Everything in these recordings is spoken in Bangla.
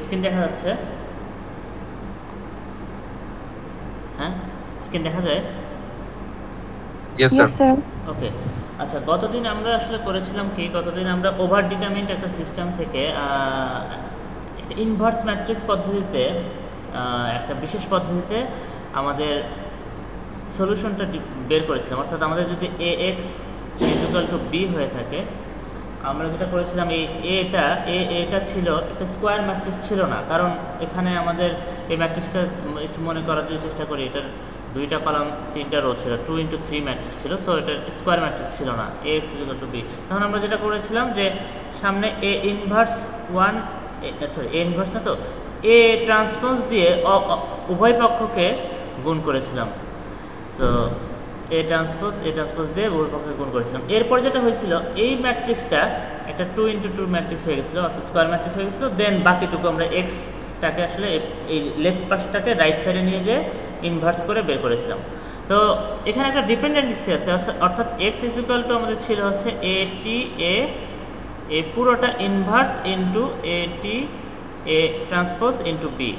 স্ক্রিন দেখা যাচ্ছে? হ্যাঁ, স্ক্রিন দেখা যায়? Yes sir. Yes, sir. ওকে। আচ্ছা, গতদিন আমরা আসলে করেছিলাম কি, গতদিন আমরা ওভার ডিটারমিন্ড একটা সিস্টেম থেকে একটা ইনভার্স ম্যাট্রিক্স পদ্ধতিতে, একটা বিশেষ পদ্ধতিতে আমাদের সলিউশনটা বের করেছিলাম। অর্থাৎ আমাদের যদি এ এক্স ইকুয়াল টু বি হয়ে থাকে, আমরা যেটা করেছিলাম এটা ছিল একটা স্কোয়ার ম্যাট্রিক্স ছিল না, কারণ এখানে আমাদের এই ম্যাট্রিক্সটা একটু মনে করার জন্য চেষ্টা করি, এটার দুইটা কলাম তিনটা রো ছিল, 2x3 ম্যাট্রিক্স ছিল, সো এটা স্কোয়ার ম্যাট্রিক্স ছিল না এ এক্স ইকুয়াল টু বি। তখন আমরা যেটা করেছিলাম যে সামনে A inverse one, sorry A inverse না তো, এ ট্রান্সপোজ দিয়ে উভয় পক্ষকে গুণ করেছিলাম। সো এ ট্রান্সপোজ দিয়ে উভয় পক্ষকে গুণ করেছিলাম। এরপর যেটা হয়েছিল, এই ম্যাট্রিক্সটা একটা 2x2 ম্যাট্রিক্স হয়ে গেছিলো, অর্থাৎ স্কোয়ার ম্যাট্রিক্স হয়ে গেছিলো। দেন বাকিটুকু আমরা এক্সটাকে আসলে এই লেফট পাশটাকে রাইট সাইডে নিয়ে যেয়ে ইনভার্স করে বের করেছিলাম। তো এখানে একটা ডিপেন্ডেন্সি আছে, অর্থাৎ এক্স ইজ ইকুয়াল টু আমাদের ছিল হচ্ছে এ পুরোটা inverse into A transpose into B,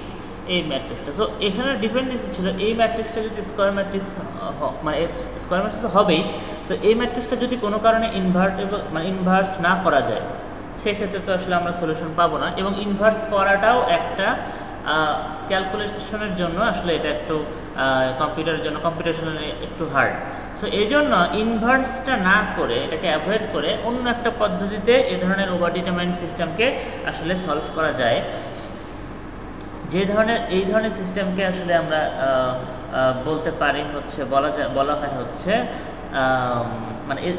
এই ম্যাট্রিক্সটা। সো এখানে ডিপেন্ডেন্সি ছিল, এই ম্যাট্রিক্সটা যদি স্কোয়ার ম্যাট্রিক্স মানে স্কোয়ার ম্যাট্রিক্স তো হবেই, তো এই ম্যাট্রিক্সটা যদি কোনো কারণে ইনভার্স না করা যায়, সেক্ষেত্রে তো আসলে আমরা সলিউশন পাবো না। এবং ইনভার্স করাটাও একটা ক্যালকুলেশনের জন্য আসলে এটা একটু কম্পিউটারের জন্য কম্পিউটেশনালি একটু হার্ড। সো এই জন্য ইনভার্সটা না করে, এটাকে অ্যাভয়েড করে অন্য একটা পদ্ধতিতে এ ধরনের ওভার ডিটারমাইন্ড সিস্টেমকে আসলে সলভ করা যায়। এই ধরনের সিস্টেমকে আসলে আমরা বলতে পারি হচ্ছে, বলা হয় হচ্ছে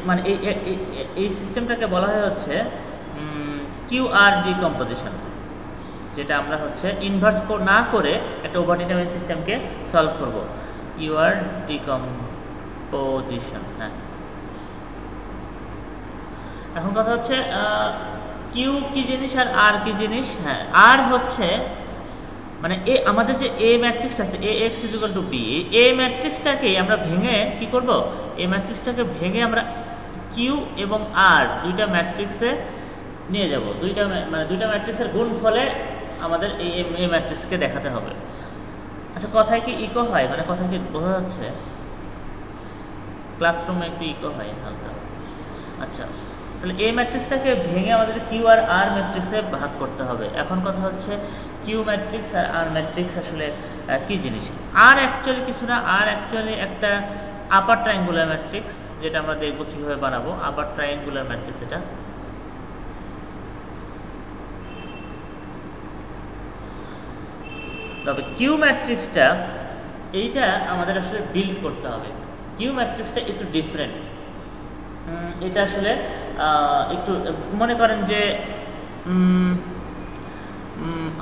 মানে এই সিস্টেমটাকে বলা হয় হচ্ছে কিউআর ডিকম্পোজিশন, যেটা আমরা হচ্ছে ইনভার্স না করে একটা ওভার ডিটারমাইন্ড সিস্টেমকে সলভ করব। QR decomposition. হ্যাঁ, এখন কথা হচ্ছে কিউ কি জিনিস আর আর কি জিনিস। হ্যাঁ, আর হচ্ছে মানে আমাদের যে এ ম্যাট্রিক্সটা আছে, A X is equal to B, A ম্যাট্রিক্সটাকে আমরা ভেঙে কি করব, এই ম্যাট্রিক্সটাকে ভেঙে আমরা কিউ এবং আর দুইটা ম্যাট্রিক্সে নিয়ে যাব। দুইটা ম্যাট্রিক্সের গুণফলে আমাদের এই ম্যাট্রিক্সকে দেখাতে হবে। আচ্ছা, কথায় কি ইকো হয়? মানে কথা কি বোঝা যাচ্ছে? ক্লাসরুমে একটু ইকো হয় হালকা। আচ্ছা, তাহলে এই ম্যাট্রিক্সটাকে ভেঙে আমাদের কিউ আর আর ম্যাট্রিক্সে ভাগ করতে হবে। এখন কথা হচ্ছে কিউ ম্যাট্রিক্স আর আর ম্যাট্রিক্স আসলে কী জিনিস? আর অ্যাকচুয়ালি কিছু না, আর অ্যাকচুয়ালি একটা আপার ট্রায়াঙ্গুলার ম্যাট্রিক্স, যেটা আমরা দেখব কীভাবে বানাবো। আপার ট্রায়াঙ্গুলার ম্যাট্রিক্স এটা। তবে কিউ ম্যাট্রিক্সটা এইটা আমাদের আসলে বিল্ড করতে হবে। কিউ ম্যাট্রিক্সটা একটু ডিফারেন্ট। এটা আসলে একটু মনে করেন যে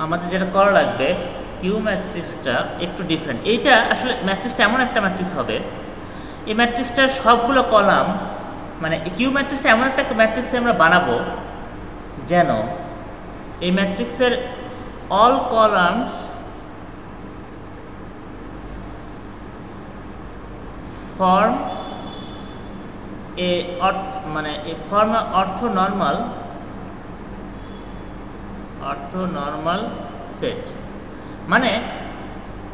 আমাদের যেটা করা লাগবে, কিউ ম্যাট্রিক্সটা একটু ডিফারেন্ট। এইটা আসলে ম্যাট্রিক্সটা এমন একটা ম্যাট্রিক্স হবে, এই ম্যাট্রিক্সটার সবগুলো কলাম, মানে কিউ ম্যাট্রিক্সটা এমন একটা ম্যাট্রিক্সে আমরা বানাবো যেন এই ম্যাট্রিক্সের অল কলামস ফর্ম অর্থনর্মাল সেট। মানে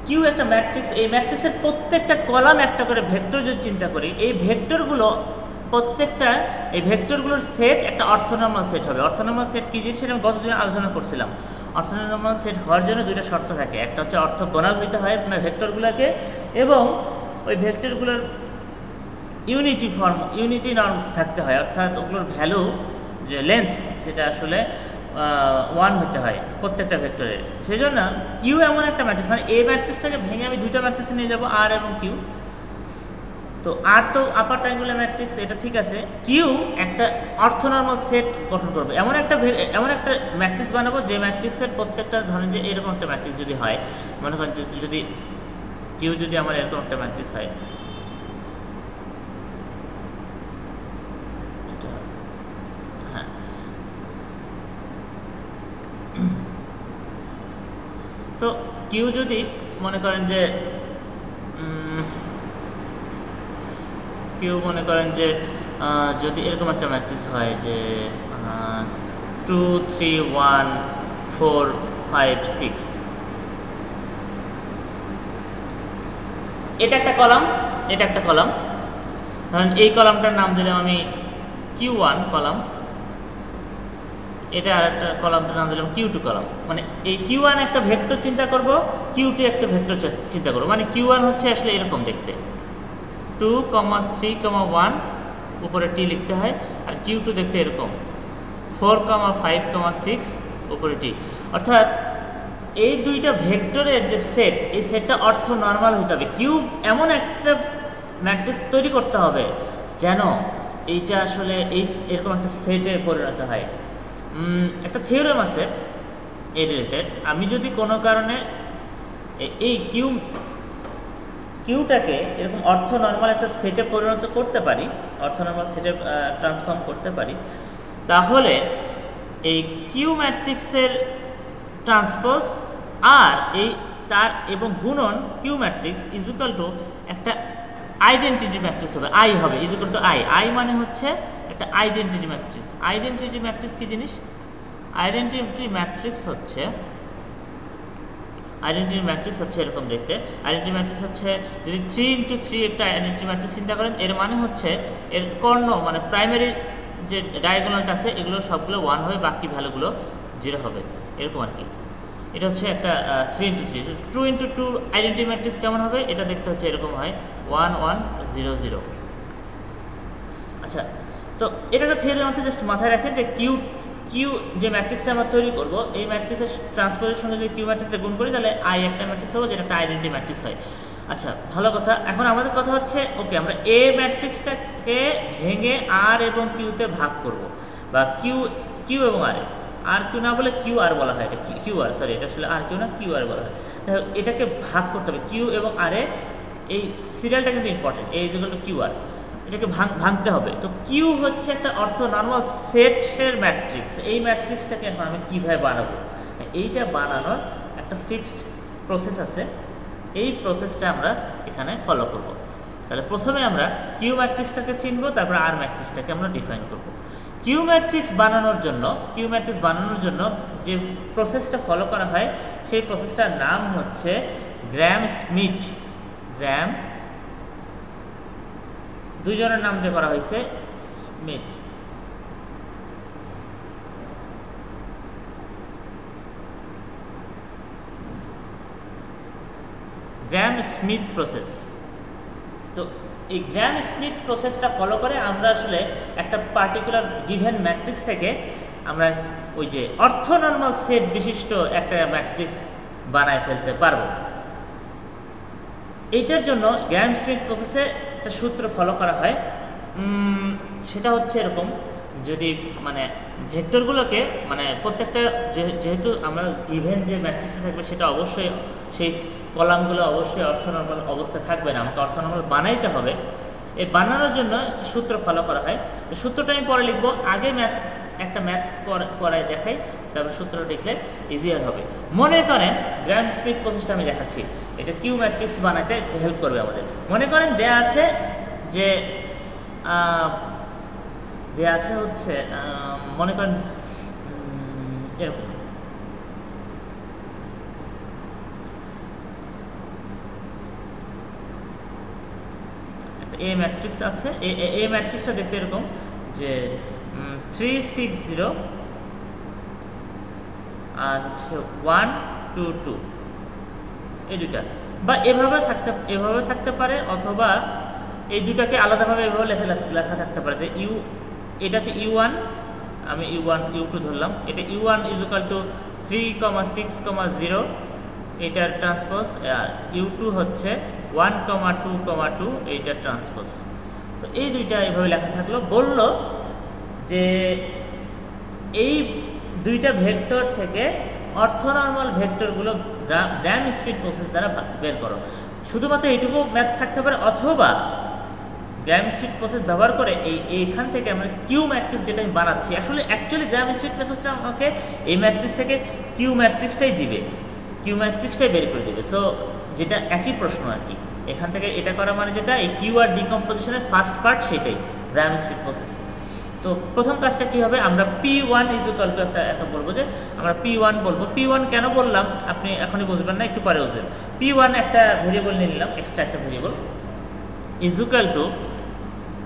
কিউ একটা ম্যাট্রিক্স, এই ম্যাট্রিক্সের প্রত্যেকটা কলাম একটা করে ভেক্টর যদি চিন্তা করি, এই ভেক্টরগুলো প্রত্যেকটা, এই ভেক্টরগুলোর সেট একটা অর্থনর্মাল সেট হবে। অর্থনর্মাল সেট কী জিনিস সেটা আমি গতদিন আলোচনা করছিলাম। অর্থনর্মাল সেট হওয়ার জন্য দুইটা শর্ত থাকে, একটা হচ্ছে অর্থগোনাল হইতে হয় আপনার ভেক্টরগুলোকে, এবং ওই ভেক্টরগুলোর ইউনিটি নর্ম থাকতে হয়, অর্থাৎ ওগুলোর ভ্যালু যে লেন্থ সেটা আসলে 1 হতে হয় প্রত্যেকটা ভেক্টরের। সেই জন্য কিউ এমন একটা ম্যাট্রিক্স, মানে এই ম্যাট্রিক্সটাকে ভেঙে আমি দুইটা ম্যাট্রিক্সে নিয়ে যাব, আর এবং কিউ। তো আর তো আপার ট্রায়াঙ্গুলার ম্যাট্রিক্স, এটা ঠিক আছে। কিউ একটা অর্থনর্মাল সেট গঠন করবে, এমন একটা ম্যাট্রিক্স বানাবো যে ম্যাট্রিক্সের প্রত্যেকটা, ধরেন যে এরকম একটা ম্যাট্রিক্স যদি হয়, মনে করেন যদি কিউ যদি আমার এরকম একটা ম্যাট্রিক্স হয়, তো কিউ যদি মনে করেন যে যদি এরকম একটা ম্যাট্রিক্স হয় যে 2 3 1 4 5 6। এটা একটা কলাম, এটা একটা কলাম। ধরেন এই কলামটার নাম দিলাম আমি Q1 কলাম, এটা আর একটা কলামটার নাম দিলাম Q2 কলাম। মানে এই Q1 একটা ভেক্টর চিন্তা করব, Q2 একটা ভেক্টর চিন্তা করব। মানে Q1 হচ্ছে আসলে এরকম দেখতে, 2, 3, 1 উপরে টি লিখতে হয়, আর Q2 দেখতে এরকম 4, 5, 6 উপরে টি। অর্থাৎ এই দুইটা ভেক্টরের যে সেট, এই সেটটা অর্থ নর্মাল হতে হবে। কিউ এমন একটা ম্যাট্রিক্স তৈরি করতে হবে যেন এইটা আসলে এরকম একটা সেটে পরিণত হয়। একটা থিওরেম আছে এই রিলেটেড। আমি যদি কোনো কারণে এই কিউটাকে এরকম অর্থ নর্মাল একটা সেটে পরিণত করতে পারি, অর্থ নর্মাল সেটে ট্রান্সফর্ম করতে পারি, তাহলে এই কিউ ম্যাট্রিক্সের ট্রান্সপোজ আর এই তার এবং গুণন Q matrix is equal to একটা আইডেন্টিটি ম্যাট্রিক্স হবে, আই হবে is equal to I. I মানে হচ্ছে একটা আইডেন্টিটি ম্যাট্রিক্স। আইডেন্টিটি ম্যাট্রিক্স কি জিনিস? আইডেন্টিটি ম্যাট্রিক্স হচ্ছে এরকম দেখতে। আইডেন্টিটি ম্যাট্রিক্স হচ্ছে যদি 3 × 3 একটা আইডেন্টিটি ম্যাট্রিক্স চিন্তা করেন, এর মানে হচ্ছে এর কর্ণ মানে প্রাইমারি যে ডায়াগোনালটা আছে এগুলো সবগুলো 1 হবে, বাকি ভ্যালুগুলো 0 হবে, এরকম আর কি। এটা হচ্ছে একটা 3 × 3। 2 × 2 আইডেন্টিটি ম্যাট্রিক্স কেমন হবে? এটা দেখতে হচ্ছে এরকম হয় 1 1 0 0। আচ্ছা, তো এটা একটা থিওরি আছে, জাস্ট মাথায় রাখেন যে কিউ যে ম্যাট্রিক্সটা আমরা তৈরি করব, এই ম্যাট্রিক্সের ট্রান্সপোজের সঙ্গে যদি কিউ ম্যাট্রিক্সটা গুণ করি তাহলে আই একটা ম্যাট্রিক্স হবে, যেটা একটা আইডেন্টিটি ম্যাট্রিক্স হয়। আচ্ছা, ভালো কথা। এখন আমাদের কথা হচ্ছে ওকে আমরা এ ম্যাট্রিক্সটাকে ভেঙে আর এবং কিউতে ভাগ করব, বা কিউ এবং আর কিউ না বলে কিউ আর বলা হয়, এটা কিউ আর, সরি এটা আসলে আর কিউ না, কিউ আর বলা হয়। এটাকে ভাগ করতে হবে কিউ এবং আরে। এই সিরিয়ালটা কিন্তু important, A is equal to Q R, এটাকে ভাঙতে হবে। তো কিউ হচ্ছে একটা অর্থ নর্মাল সেটের ম্যাট্রিক্স। এই ম্যাট্রিক্সটাকে এখন আমি কীভাবে বানাবো, এইটা বানানোর একটা ফিক্সড প্রসেস আছে। এই প্রসেসটা আমরা এখানে ফলো করব। তাহলে প্রথমে আমরা কিউ ম্যাট্রিক্সটাকে চিনব, তারপর আর ম্যাট্রিক্সটাকে আমরা ডিফাইন করব। কিউ ম্যাট্রিক্স বানানোর জন্য যে প্রসেসটা ফলো করা হয়, সেই প্রসেসটার নাম হচ্ছে গ্রাম-স্মিথ। দুইজনের নাম দিয়ে করা হয়েছে, স্মিথ। গ্রাম-স্মিথ প্রসেস। তো এই গ্রাম-স্মিথ প্রসেসটা ফলো করে আমরা আসলে একটা পার্টিকুলার গিভেন ম্যাট্রিক্স থেকে আমরা ওই যে অর্থ নর্মাল সেট বিশিষ্ট একটা ম্যাট্রিক্স বানায় ফেলতে পারবো। এইটার জন্য গ্রাম-স্মিথ প্রসেসে একটা সূত্র ফলো করা হয়। সেটা হচ্ছে এরকম, যদি মানে ভেক্টরগুলোকে মানে প্রত্যেকটা যেহেতু আমরা গিভেন যে ম্যাট্রিক্সটা থাকবে সেটা অবশ্যই সেই কলামগুলো অবশ্যই অর্থনর্মাল অবস্থায় থাকবে না, আমাকে অর্থনর্মাল বানাইতে হবে। এই বানানোর জন্য একটা সূত্র ফলো করা হয়। সূত্রটা আমি পরে লিখবো, আগে একটা ম্যাথ করায় দেখাই, তারপর সূত্র লিখলে ইজিয়ার হবে। মনে করেন গ্রাম-স্মিথ প্রসেসটা আমি দেখাচ্ছি, এটা কিউ ম্যাট্রিক্স বানাতে হেল্প করবে আমাদের। মনে করেন দেয়া আছে হচ্ছে মনে করেন এরকম এ ম্যাট্রিক্স আছে। এ ম্যাট্রিক্সটা দেখতে এরকম যে 3 6 0 আর হচ্ছে 1 2 2, এই দুইটা, বা এভাবে থাকতে পারে, অথবা এই দুটাকে আলাদাভাবে এভাবে লেখা থাকতে পারে যে এটা হচ্ছে U1, আমি U1 U2 ধরলাম, এটা U1 ইজ ইকুয়াল টু 3, 6, 0 এটার ট্রান্সপোজ, আর U2 হচ্ছে 1, 2, 2 এইটার ট্রান্সপোজ। তো এই দুইটা এইভাবে লেখা থাকলো। বলল যে এই দুইটা ভেক্টর থেকে অর্থনর্মাল ভেক্টরগুলো গ্রাম-স্মিথ প্রসেস দ্বারা বের করো। শুধুমাত্র এইটুকু ম্যাথ থাকতে পারে, অথবা গ্রাম-স্মিথ প্রসেস ব্যবহার করে এইখান থেকে আমরা কিউ ম্যাট্রিক্স যেটা আমি বানাচ্ছি, আসলে অ্যাকচুয়ালি গ্রাম-স্মিথ প্রসেসটা আমাকে এই ম্যাট্রিক্স থেকে কিউ ম্যাট্রিক্সটাই বের করে দিবে। সো যেটা একই প্রশ্ন আর কি, এখান থেকে এটা করা মানে যেটা এই কিউ আর ডিকম্পোজিশনের ফার্স্ট পার্ট, সেটাই গ্রাম-স্মিথ প্রসেস। তো তো প্রথম কাজটা কি হবে, আমরা P1 ইজ ইকুয়াল টু একটা বলবো যে আমরা P1 বলবো। P1 কেন বললাম আপনি এখনই বুঝবেন না, একটু পরে বুঝবেন। P1 একটা ভেরিয়েবল নিয়ে নিলাম, এক্সট্রা একটা ভেরিয়েবল, ইজ ইকুয়াল টু,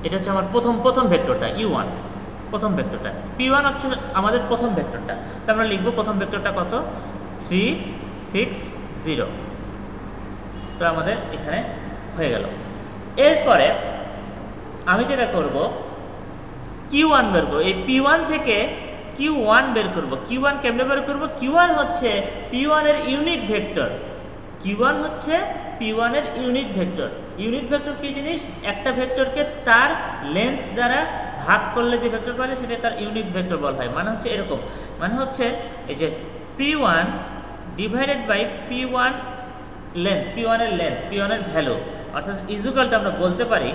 এটা হচ্ছে আমার প্রথম ভেক্টরটা U1, প্রথম ভেক্টরটা। P1 হচ্ছে আমাদের প্রথম ভেক্টরটা, তো আমরা লিখবো প্রথম ভেক্টরটা কত, 3 6 0। তো আমাদের এখানে হয়ে গেল। এরপরে আমি যেটা করব, Q1 বের করবো। এই P1 থেকে Q1 বের করব। Q1 কেমনে বের করব, Q1 হচ্ছে P1 এর ইউনিট ভেক্টর। Q1 হচ্ছে P1 এর ইউনিট ভেক্টর। ইউনিট ভেক্টর কি জিনিস, একটা ভেক্টরকে তার লেন্থ দ্বারা ভাগ করলে যে ভেক্টর পাওয়া যায় সেটা তার ইউনিট ভেক্টর বলা হয়। মানে হচ্ছে এরকম, মানে হচ্ছে এই যে P1 divided by P1 length, P1 এর লেন্থ, P1 এর ভ্যালু, অর্থাৎ ইজুকালটা আমরা বলতে পারি,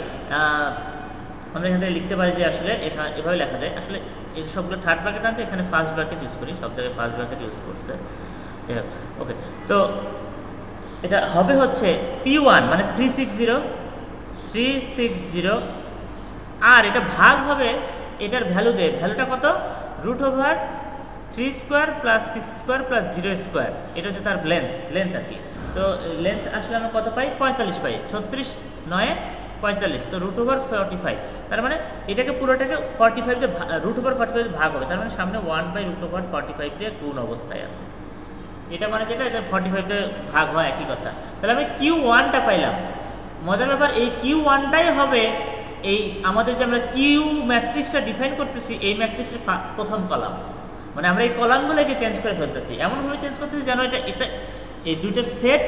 আমরা এখান থেকে লিখতে পারি যে আসলে এখানে এভাবে লেখা যায়। আসলে এই সবগুলো থার্ড ব্র্যাকেট আনতে এখানে ফার্স্ট ব্র্যাকেট ইউজ করি, সব জায়গায় ফার্স্ট ব্র্যাকেট ইউজ করছে। ওকে, তো এটা হবে হচ্ছে P1 মানে 360, আর এটা ভাগ হবে এটার ভ্যালু দিয়ে। ভ্যালুটা কত, √3² + 6² + 0²। এটা হচ্ছে তার লেন্থ আর কি। তো লেন্থ আসলে আমরা কত পাই, 45 পাই। 36 9 45, তো √45। তার মানে এটাকে পুরোটাকে 45 দিয়ে √45 ভাগ হবে, তার মানে সামনে 1/√45 দিয়ে গুণ অবস্থায় আছে। এটা মানে যেটা, এটা 45 দিয়ে ভাগ হয়, একই কথা। তাহলে আমি Q1টা পাইলাম। মজার ব্যাপার, এই Q1টাই হবে এই আমাদের যে আমরা কিউ ম্যাট্রিক্সটা ডিফাইন করতেছি, এই ম্যাট্রিক্সের প্রথম কলাম। মানে আমরা এই কলামগুলোকে চেঞ্জ করে ফেলতেছি, এমনভাবে চেঞ্জ করতেছি যেন এটা এই দুইটার সেট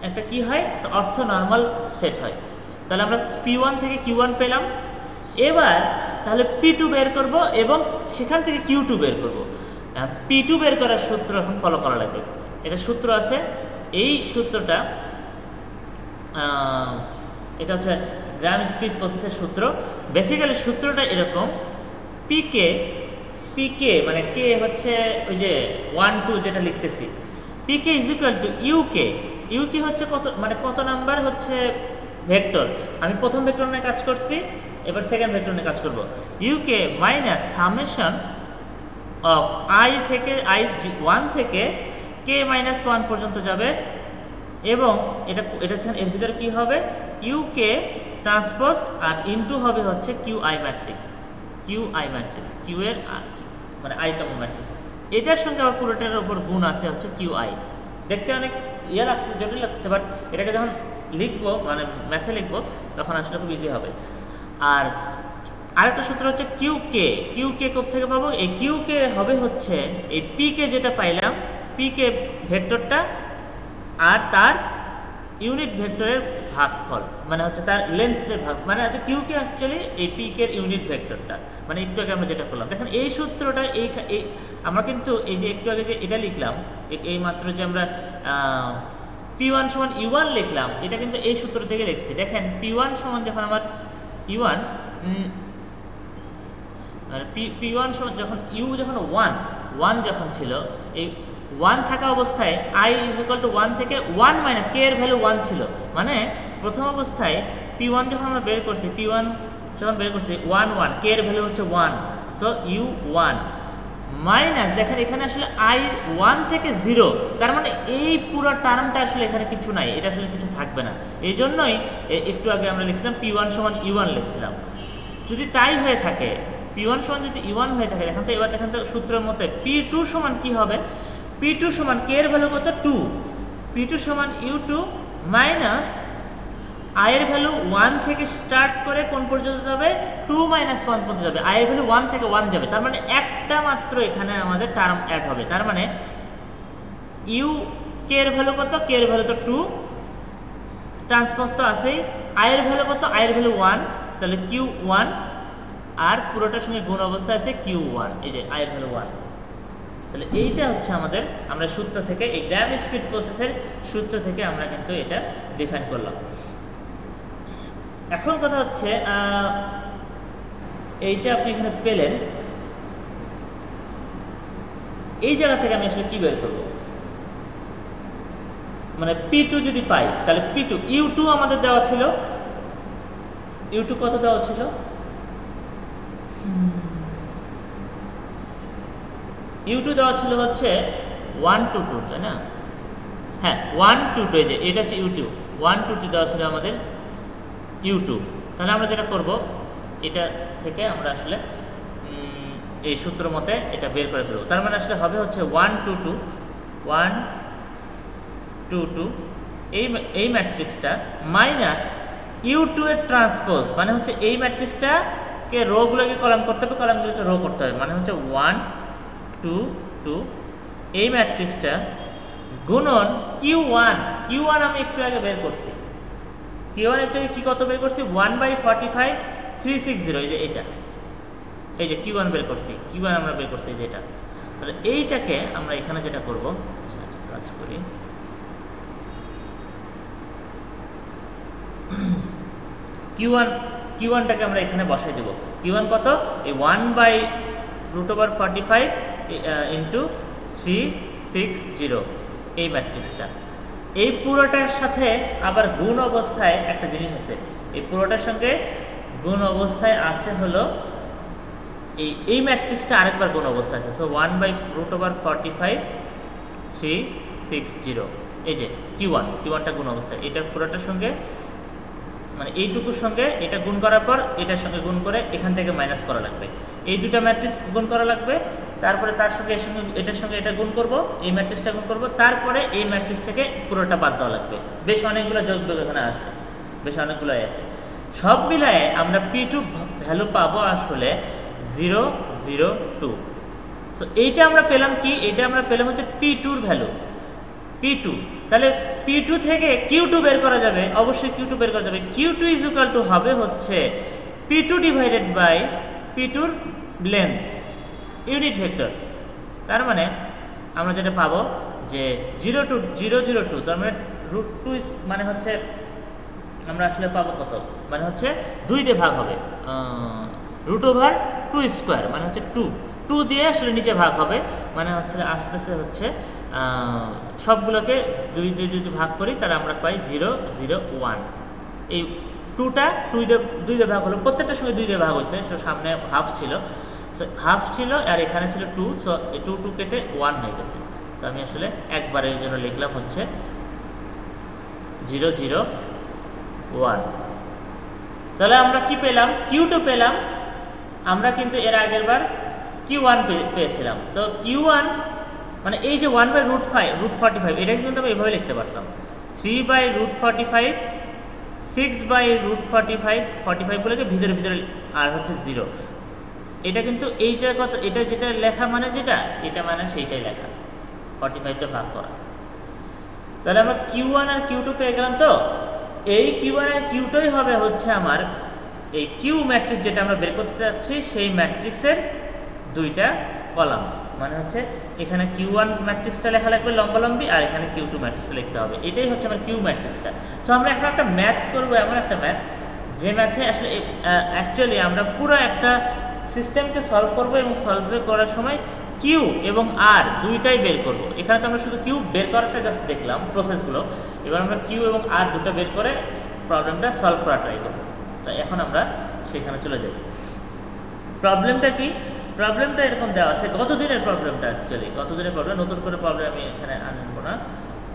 একটা কি হয়, অর্থ নর্মাল সেট হয়। তাহলে আমরা P1 থেকে Q1 পেলাম। এবার তাহলে P2 বের করব এবং সেখান থেকে Q2 বের করব। P2 বের করার সূত্র এখন ফলো করা লাগবে। এটা সূত্র আছে, এই সূত্রটা এটা হচ্ছে গ্রাম স্পিড প্রসেসের সূত্র। বেসিক্যালি সূত্রটা এরকম, পিকে মানে কে হচ্ছে ওই যে 1 2 যেটা লিখতেছি, পিকে ইজ ইকুয়াল টু ইউকে হচ্ছে কত, মানে কত নাম্বার হচ্ছে ভেক্টর। আমি প্রথম ভেক্টর নিয়ে কাজ করছি, এবার সেকেন্ড ভেক্টর নিয়ে কাজ করব। UK minus summation of i1 থেকে k-1 পর্যন্ত যাবে, এবং এটা এর ভিতরে কি হবে, ইউকে ট্রান্সপোজ আর ইনটু হবে হচ্ছে কিউআই ম্যাট্রিক্স, কিউ এর মানে আইতম ম্যাট্রিক্স। এটার সঙ্গে আবার পুরোটার উপর গুণ আছে হচ্ছে কিউআই। দেখতে অনেক লাগছে, জটিল লাগছে, বাট এটাকে যখন লিখবো, মানে ম্যাথে লিখবো, তখন আসলে খুব ইজি হবে। আর আরেকটা সূত্র হচ্ছে কিউকে কোত্থেকে পাবো, এই কিউকে হবে হচ্ছে এই পিকে যেটা পাইলাম, পিকে ভেক্টরটা আর তার ইউনিট ভেক্টরের ভাগফল, মানে হচ্ছে তার লেন্থের ভাগ, মানে হচ্ছে কিউকে অ্যাকচুয়ালি এই পিকের ইউনিট ভেক্টরটা, মানে একটু আগে আমরা যেটা করলাম। দেখেন এই সূত্রটা এই আমরা কিন্তু এই যে একটু আগে যে এটা লিখলাম, এই মাত্র যে আমরা P1 সমান U1 লিখলাম, এটা কিন্তু এই সূত্র থেকে লিখছি। দেখেন P1 সমান যখন আমার U1 মানে P1 সমান যখন যখন 1 যখন ছিল, এই 1 থাকা অবস্থায় i ইজ ইকুয়াল টু 1 থেকে 1 মাইনাস কে এর ভ্যালু 1 ছিল। মানে প্রথম অবস্থায় P1 যখন আমরা বের করছি, P1 যখন বের করছি 1 কে এর ভ্যালু হচ্ছে 1, সো U1 মাইনাস, দেখেন এখানে আসলে i1 থেকে 0, তার মানে এই পুরো টার্মটা আসলে এখানে কিছু নাই, এটা আসলে কিছু থাকবে না। এই জন্যই একটু আগে আমরা লিখছিলাম P1 সমান U1 লিখছিলাম। যদি তাই হয়ে থাকে, P1 সমান যদি U1 হয়ে থাকে, দেখেন তো এবার দেখেন তো সূত্রের মতে P2 সমান কি হবে, P2 সমান কে এর ভ্যালু কত 2, P2 সমান U2 মাইনাস i এর ভ্যালু 1 থেকে স্টার্ট করে কোন পর্যন্ত যাবে, 2 - 1 পর্যন্ত যাবে। i এর ভ্যালু 1 থেকে 1 যাবে, তার মানে একটা মাত্র এখানে আমাদের টার্ম অ্যাড হবে। তার মানে ইউ কে এর ভ্যালু কত, কে এর ভ্যালু তো 2, ট্রান্সপোজ তো আছেই। i এর ভ্যালু কত, i এর ভ্যালু 1, তাহলে Q1, আর পুরোটার সঙ্গে গুণ অবস্থায় আছে Q1, এই যে i এর ভ্যালু 1। তাহলে এইটা হচ্ছে আমাদের, আমরা সূত্র থেকে এই গ্রাম স্পিড প্রসেসের সূত্র থেকে আমরা কিন্তু এটা ডিফাইন করলাম। এখন কথা হচ্ছে এইটা আপনি এখানে পেলেন, এই জায়গা থেকে আমি আসলে কি বের করব, মানে P2 যদি পাই, তাহলে P2 U2 আমাদের দেওয়া ছিল, U2 কত দেওয়া ছিল, U2 দেওয়া ছিল হচ্ছে 1 to 2, তাই না? হ্যাঁ 1 to 2, এই যে এটা হচ্ছে U2, 1 to 2 দেওয়া ছিল আমাদের U2। তাহলে আমরা যেটা করব, এটা থেকে আমরা আসলে এই সূত্র মতে এটা বের করে ফেলব। তার মানে আসলে হবে হচ্ছে 1 to 2 1 to 2 এই ম্যাট্রিক্সটা মাইনাস U2 এর ট্রান্সপোজ, মানে হচ্ছে এই ম্যাট্রিক্সটাকে রোগুলোকে কলাম করতে হবে, কলামগুলোকে রো করতে হবে, মানে হচ্ছে 1 2 2 এই ম্যাট্রিক্সটা গুণন Q1 আমি একটু আগে বের করছি, Q1 একটু কি কত বের করছি 1/45 360, এই যে এইটা, এই যে Q1 বের করছি, Q1 আমরা বের করছি এই যে এটা। তাহলে এইটাকে আমরা এখানে যেটা করব, কাজ করি, Q1টাকে আমরা এখানে বসাই দেব। Q1 কত, এই 1/√45 ইন্টু 360 এই ম্যাট্রিক্সটা। এই পুরোটার সাথে আবার গুণ অবস্থায় একটা জিনিস আছে, এই পুরোটার সঙ্গে গুণ অবস্থায় আছে হলো এই ম্যাট্রিক্সটা আরেকবার গুণ অবস্থায় আছে। সো 1/√45 360, এই যে Q1টা গুণ অবস্থায়, এটার পুরোটার সঙ্গে মানে এইটুকুর সঙ্গে এটা গুণ করার পর এটার সঙ্গে গুণ করে এখান থেকে মাইনাস করা লাগবে, এই দুটা ম্যাট্রিক্স গুণ করা লাগবে, তারপরে তার সঙ্গে এটার সঙ্গে এটা গুণ করব, এই ম্যাট্রিক্সটা গুণ করব, তারপরে এই ম্যাট্রিক্স থেকে পুরোটা বাদ দেওয়া লাগবে। বেশ অনেকগুলো যোগ এখানে আছে, বেশ অনেকগুলোই আছে। সব মিলায়ে আমরা P2 ভ্যালু পাবো আসলে 002। সো এইটা আমরা পেলাম কি, এটা আমরা পেলাম হচ্ছে P2-র ভ্যালু, P2। তাহলে P2 থেকে Q2 বের করা যাবে, অবশ্যই Q2 বের করা যাবে। Q2 হবে হচ্ছে P2 ডিভাইডেড বাই P2-র লেন্থ ইউনিট ভেক্টর। তার মানে আমরা যেটা পাবো যে 002, তার মানে √2 মানে হচ্ছে আমরা আসলে পাবো কত, মানে হচ্ছে 2 দিয়ে ভাগ হবে, √2² মানে হচ্ছে 2 দিয়ে আসলে নিচে ভাগ হবে, মানে হচ্ছে আস্তে আস্তে হচ্ছে সবগুলোকে 2 দিয়ে যদি ভাগ করি তাহলে আমরা পাই 001। এই 2টা 2 দিয়ে ভাগ হলো, প্রত্যেকটার সঙ্গে 2 দিয়ে ভাগ হয়েছে। সো সামনে হাফ ছিল, সো হাফ ছিল আর এখানে ছিল 2, সো 2 কেটে 1 হয়ে গেছে। সো আমি আসলে একবারের জন্য লিখলাম হচ্ছে 001। তাহলে আমরা কি পেলাম, Q2 পেলাম। আমরা কিন্তু এর আগের বার Q1 পেয়েছিলাম। তো Q1 মানে এই যে 1/√45 এটাকে কিন্তু আমরা এভাবে লিখতে পারতাম, 3/√45 6/√45 45গুলোকে ভিতরে ভিতরে আর হচ্ছে 0। এটা কিন্তু এইটার কথা, এটা যেটা লেখা মানে যেটা এটা মানে সেইটাই লেখা, 45টা ভাগ করা। তাহলে আমরা Q1 আর Q2 পেয়ে গেলাম। তো এই Q1 আর Q2ই হবে হচ্ছে আমার এই Q ম্যাট্রিক্স যেটা আমরা বের করতে যাচ্ছি, সেই ম্যাট্রিক্সের 2টা কলাম। মানে হচ্ছে এখানে Q1 ম্যাট্রিক্সটা লেখা লাগবে লম্বালম্বি, আর এখানে Q2 ম্যাট্রিক্সটা লিখতে হবে। এটাই হচ্ছে আমার Q ম্যাট্রিক্সটা। সো আমরা এখন একটা ম্যাথ করবো, এমন একটা ম্যাথ যে ম্যাথে আসলে অ্যাকচুয়ালি আমরা পুরো একটা সিস্টেমকে সলভ করব, এবং সলভ করার সময় Q এবং R দুইটাই বের করব। এখানে তো আমরা শুধু Q বের করাটা জাস্ট দেখলাম প্রসেসগুলো, এবার আমরা Q এবং R দুটো বের করে প্রবলেমটা সলভ করা ট্রাই করব। তো এখন আমরা সেখানে চলে যাব। প্রবলেমটা কি, প্রবলেমটা এরকম দেওয়া আছে, গতদিনের প্রবলেমটা অ্যাকচুয়ালি, গতদিনের প্রবলেম, নতুন করে প্রবলেম আমি এখানে আনবো না,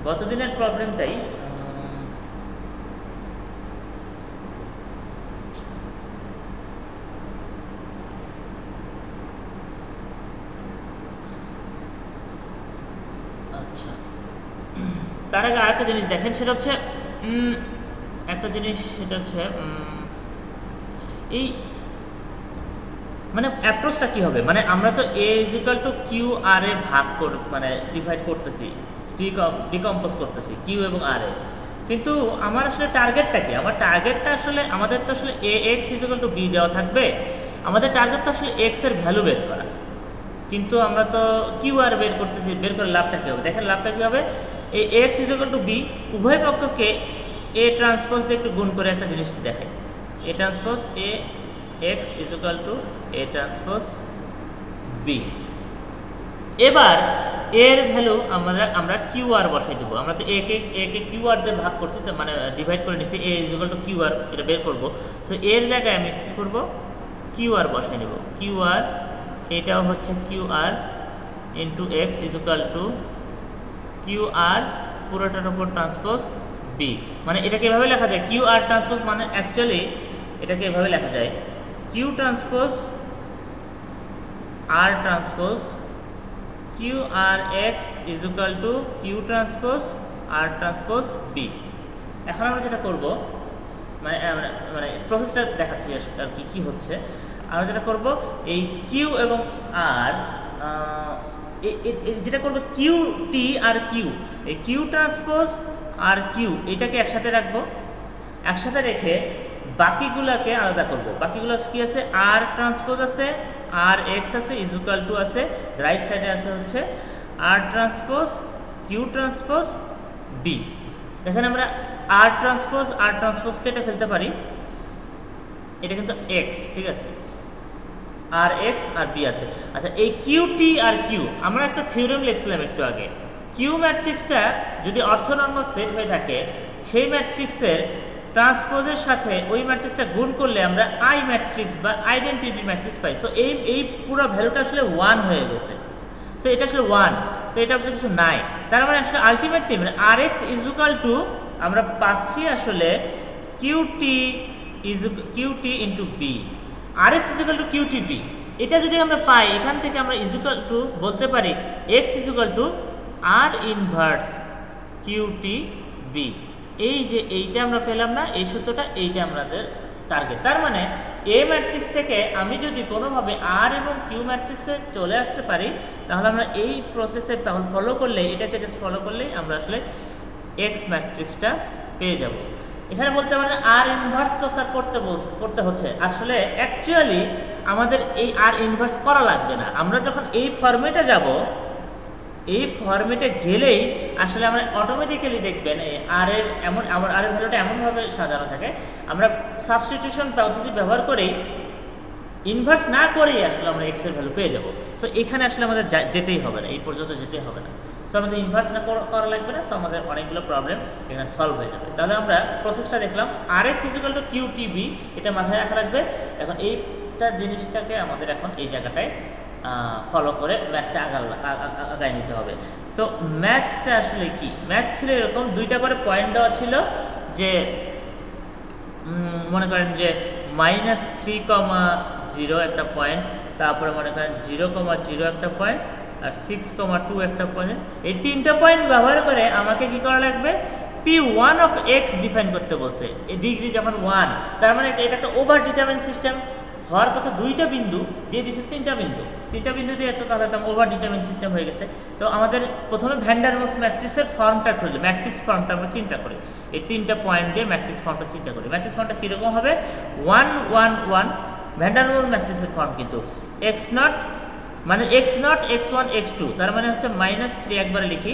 গতদিনের প্রবলেমটাই। আচ্ছা, তার আগে আরেকটা জিনিস দেখেন, সেটা হচ্ছে একটা জিনিস, সেটা হচ্ছে এই মানে অ্যাপ্রোচটা কী হবে, মানে আমরা তো A=QR এ ভাগ মানে ডিভাইড করতেছি, ডিকম্পোজ করতেছি Q এবং R এ, কিন্তু আমার আসলে টার্গেটটা কি, আমার টার্গেটটা আসলে আমাদের তো আসলে AX=B দেওয়া থাকবে, আমাদের টার্গেট তো আসলে X এর ভ্যালু বের করা, কিন্তু আমরা তো QR বের করতেছি, বের করে লাভটা কী হবে দেখেন, লাভটা কী হবে, এই AX=B উভয় পক্ষকে A ট্রান্সপোজ দিয়ে একটু গুণ করে একটা জিনিস দেখে, A transpose A transpose B। এবার এর ভ্যালু আমরা QR বসাই দেবো, আমরা তো A কে QR দিয়ে ভাগ করছি, তো মানে ডিভাইড করে নিছি, A=QR এটা বের করব। সো এর জায়গায় আমি কী করব, কিউ আর বসাই নেব, কিউ আর এটাও হচ্ছে Q R into X equal to Q R পুরোটার উপর ট্রান্সপোজ বি। মানে এটাকে এভাবে লেখা যায়, কিউ আর ট্রান্সপোজ মানে অ্যাকচুয়ালি এটাকে এভাবে লেখা যায়, Q transpose R transpose Q R X is equal to Q transpose R transpose B. এখন আমরা যেটা করব, মানে মানে প্রসেসটা দেখাচ্ছি আর কি কী হচ্ছে। আমরা যেটা করব, এই কিউ এবং আর যেটা করবো কিউ টি আর কিউ, এই কিউ ট্রান্সপোজ আর কিউ এটাকে একসাথে রাখবো, একসাথে রেখে বাকিগুলোকে আলাদা করব। বাকিগুলো কি আছে, আর ট্রান্সপোজ আছে, আর এক্স আছে ইজ ইকুয়াল টু আছে, রাইট সাইডে আছে হচ্ছে আর ট্রান্সপোজ কিউ ট্রান্সপোজ বি। দেখেন আমরা আর ট্রান্সপোজ কেটে ফেলতে পারি, এটা কিন্তু এক্স, ঠিক আছে, আর এক্স আর বি আছে। আচ্ছা, এই কিউ টি আর কিউ আমরা একটা থিওরেম লিখছিলাম একটু আগে, কিউ ম্যাট্রিক্সটা যদি অর্থনর্মাল সেট হয়ে থাকে, সেই ম্যাট্রিক্সের ট্রান্সপোজের সাথে ওই ম্যাট্রিক্সটা গুণ করলে আমরা আই ম্যাট্রিক্স বা আইডেন্টিটি ম্যাট্রিক্স পাই। সো এই পুরো ভ্যালুটা আসলে 1 হয়ে গেছে। সো এটা আসলে 1, তো এটা আসলে কিছু নাই। তার মানে আসলে আলটিমেটলি মানে R X is equal to আমরা পাচ্ছি আসলে Q T into B, R X is equal to Q T B. এটা যদি আমরা পাই, এখান থেকে আমরা ইজ ইকুয়াল টু বলতে পারি X is equal to R inverse Q T B. এই যে এইটা আমরা পেলাম না, এই সূত্রটা, এইটা আমাদের টার্গেট। তার মানে এ ম্যাট্রিক্স থেকে আমি যদি কোনোভাবে আর এবং কিউ ম্যাট্রিক্সে চলে আসতে পারি, তাহলে আমরা এই প্রসেসে ফলো করলে, এটাকে জাস্ট ফলো করলেই আমরা আসলে এক্স ম্যাট্রিক্সটা পেয়ে যাব। এখানে বলতে পারেন আর ইনভার্স তো স্যার করতে হচ্ছে, আসলে অ্যাকচুয়ালি আমাদের এই আর ইনভার্স করা লাগবে না। আমরা যখন এই ফর্মেটে যাব, এই ফর্মেটে গেলেই আসলে আমরা অটোমেটিক্যালি দেখবেন এই আর এর আর এর ভ্যালুটা এমনভাবে সাজানো থাকে, আমরা সাবস্টিটিউশন পদ্ধতি ব্যবহার করেই ইনভার্স না করেই আসলে আমরা এক্স এর ভ্যালু পেয়ে যাব। সো এখানে আসলে আমাদের যেতেই হবে না, এই পর্যন্ত যেতেই হবে না। সো আমাদের ইনভার্স না করা লাগবে না। সো আমাদের অনেকগুলো প্রবলেম এখানে সলভ হয়ে যাবে। তাহলে আমরা প্রসেসটা দেখলাম, R X is equal to Q T B, এটা মাথায় রাখা লাগবে। এখন এইটা জিনিসটাকে আমাদের এখন এই জায়গাটায় ফলো করে ম্যাথটা আগায় নিতে হবে। তো ম্যাথটা আসলে কি, ম্যাথ ছিল এরকম, দুইটা করে পয়েন্ট দেওয়া ছিল, যে মনে করেন যে -3,0 একটা পয়েন্ট, তারপরে মনে করেন 0,0 একটা পয়েন্ট, আর 6,2 একটা পয়েন্ট। এই তিনটা পয়েন্ট ব্যবহার করে আমাকে কি করা লাগবে, P1 অফ x ডিফাইন করতে বলছে। এই ডিগ্রি যখন 1, তার মানে এটা একটা ওভার ডিটারমিন সিস্টেম হওয়ার কথা। দুইটা বিন্দু দিয়ে দিচ্ছে, তিনটা বিন্দু দিয়ে, তো তাহলে ওভার ডিটারমিন সিস্টেম হয়ে গেছে। তো আমাদের প্রথমে ভ্যান ডার ওয়ালস ম্যাট্রিক্সের ফর্মটা খুঁজে, ম্যাট্রিক্স ফর্মটা আমরা চিন্তা করি, এই তিনটা পয়েন্ট দিয়ে ম্যাট্রিক্স ফর্মটা চিন্তা করি। ম্যাট্রিক্স ফর্মটা কীরকম হবে, 1 1 1 ভ্যান ডার ওয়ালস ম্যাট্রিক্সের ফর্ম, কিন্তু x0 মানে x0 x1 x2, তার মানে হচ্ছে -3, একবারে লিখি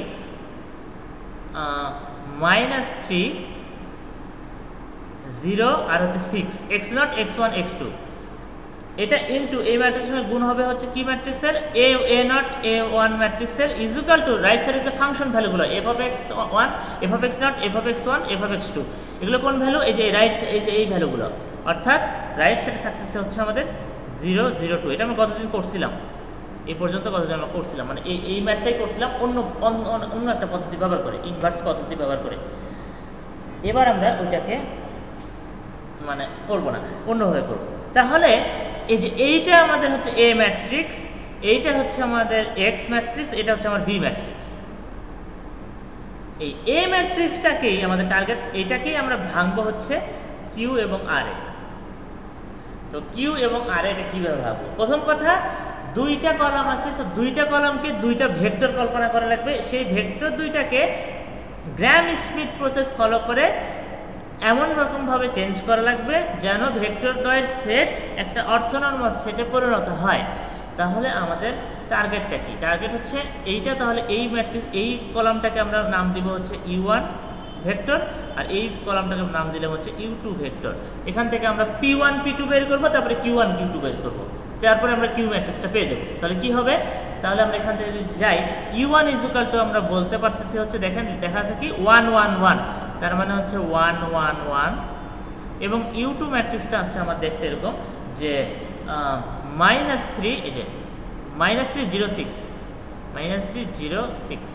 -3 0 আর হচ্ছে 6, x0 x1 x2, এটা ইনটু এই ম্যাট্রিক্সের গুণ হবে হচ্ছে কি ম্যাট্রিক্সের, a0 a1 ম্যাট্রিক্সের ইজ ইকুয়াল টু রাইট সাইডে যে function ভ্যালুগুলো f(x1) f(x0) f(x1) f(x2), এগুলো কোন ভ্যালু, এই যে রাইট, এই যে এই ভ্যালুগুলো, অর্থাৎ রাইট সাইডে থাকতেছে হচ্ছে আমাদের 0 0 2। এটা আমরা গতদিন করছিলাম, এই পর্যন্ত গতদিন আমরা করছিলাম, মানে এই ম্যাথটাই করছিলাম অন্য একটা পদ্ধতি ব্যবহার করে, ইনভার্স পদ্ধতি ব্যবহার করে। এবার আমরা ওইটাকে মানে করবো না, অন্যভাবে করবো। তাহলে এই যে এইটা আমাদের হচ্ছে এ ম্যাট্রিক্স, এইটা হচ্ছে আমাদের এক্স ম্যাট্রিক্স, এটা হচ্ছে আমার বি ম্যাট্রিক্স। এই এ ম্যাট্রিক্সটাকেই আমাদের টার্গেট, এইটাকেই আমরা ভাঙবো হচ্ছে কিউ এবং আর এ। তো কিউ এবং আর এটা কীভাবে ভাববো, প্রথম কথা দুইটা কলাম আছে, সো দুইটা কলামকে দুইটা ভেক্টর কল্পনা করা লাগবে। সেই ভেক্টর দুইটাকে গ্রাম স্মিথ প্রসেস ফলো করে এমন রকমভাবে চেঞ্জ করা লাগবে যেন ভেক্টর দ্বয়ের সেট একটা অর্থনর্মাল সেটে পরিণত হয়। তাহলে আমাদের টার্গেটটা কি, টার্গেট হচ্ছে এইটা। তাহলে এই ম্যাট্রিক্স, এই কলামটাকে আমরা নাম দিব হচ্ছে U1 ভেক্টর, আর এই কলামটাকে নাম দিলাম হচ্ছে U2 ভেক্টর। এখান থেকে আমরা P1 P2 বের করবো, তারপরে Q1 Q2 বের করবো, তারপরে আমরা কিউ ম্যাট্রিক্সটা পেয়ে যাবো। তাহলে কি হবে, তাহলে আমরা এখান থেকে যদি যাই, U1 ইজ ইকুয়াল টু আমরা বলতে পারতেছি হচ্ছে, দেখেন দেখা আছে কি 1 1 1, তার মানে হচ্ছে 1 1 1, এবং U2 ম্যাট্রিক্সটা হচ্ছে আমার দেখতে এরকম যে -3 এই যে -306 -306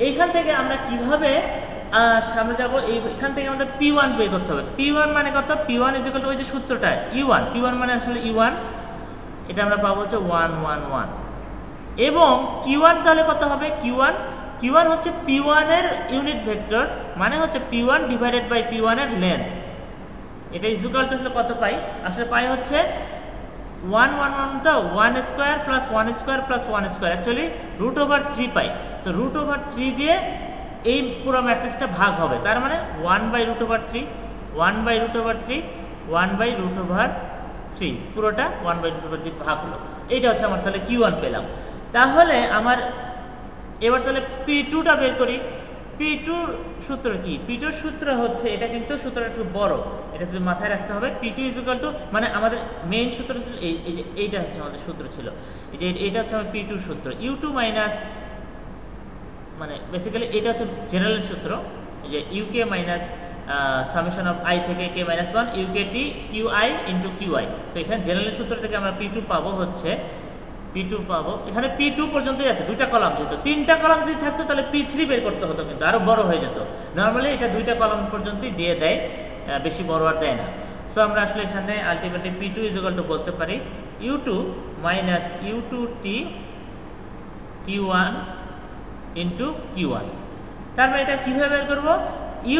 এইখান থেকে আমরা কিভাবে সামনে যাব? এইখান থেকে আমাদের P1 বের করতে হবে। P1 মানে কত? P1 ইজ ইকুয়াল টু ওই যে সূত্রটা U1, P1 মানে আসলে U1, এটা আমরা পাবো হচ্ছে 111 এবং Q1 তাহলে কত হবে? Q1 হচ্ছে P1 এর ইউনিট ভেক্টর, মানে হচ্ছে P1 ডিভাইডেড বাই P1 এর লেন্থ। এটা ইজ ইকুয়াল টু আসলে কত পাই? আসলে পাই হচ্ছে 111টা 1 square plus 1 square plus 1 square, actually √3 পাই। তো √3 দিয়ে এই পুরো ম্যাট্রিক্সটা ভাগ হবে, তার মানে 1/√3 1/√3 1/√3 পুরোটা 1/√3 ভাগ হলো। এইটা হচ্ছে আমার তাহলে Q1 পেলাম। তাহলে আমার এবার তাহলে P2টা বের করি। P2 সূত্র কি? P2 সূত্র হচ্ছে, এটা কিন্তু সূত্রটা একটু বড়, এটা যদি মাথায় রাখতে হবে। P2 ইজ ইকুয়াল টু, মানে আমাদের মেইন সূত্র ছিল এই যে এইটা হচ্ছে আমাদের সূত্র ছিল, এই যে এইটা হচ্ছে আমার P2 সূত্র। U2 মাইনাস, মানে বেসিক্যালি এটা হচ্ছে জেনারেল সূত্র, এই যে UK minus summation of I থেকে K minus 1 UKT QI into QI। So এখানে জেনারেল সূত্র থেকে আমরা P2 পাবো হচ্ছে P2 পাবো, এখানে P2 পর্যন্তই আছে, দুইটা কলাম যেহেতু, তিনটা কলাম যদি থাকতো তাহলে P3 বের করতে হতো, কিন্তু আরও বড় হয়ে যেত। নর্মালি এটা দুইটা কলাম পর্যন্তই দিয়ে দেয়, বেশি বড় আর দেয় না। সো আমরা আসলে এখানে ultimately P2 is equal to বলতে পারি U2 minus U2T Q1 into Q1। তার মানে এটা কীভাবে বের করবো?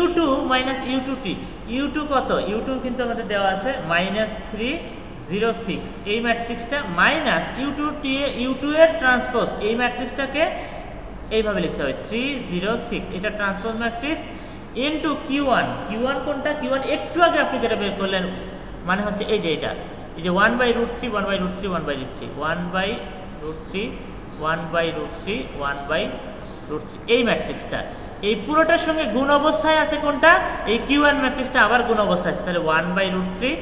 U2 মাইনাস U2T, U2 কত? U2 কিন্তু আমাদের দেওয়া আছে -306, এই ম্যাট্রিক্সটা মাইনাস U2 এর ট্রান্সপোজ, এই ম্যাট্রিক্সটাকে এইভাবে লিখতে হবে 306, এটা ট্রান্সপোজ ম্যাট্রিক্স ইন্টু Q1 কোনটা? Q1 একটু আগে আপনি যেটা বের করলেন, মানে হচ্ছে এই যে এটা, এই যে 1/√3 1/√3 1/√3 1/√3 1/√3 1/√3 এই ম্যাট্রিক্সটা, এই পুরোটার সঙ্গে গুণ অবস্থায় আছে কোনটা? এই Q1 ম্যাট্রিক্সটা আবার গুণ অবস্থায় আছে, তাহলে 1/√3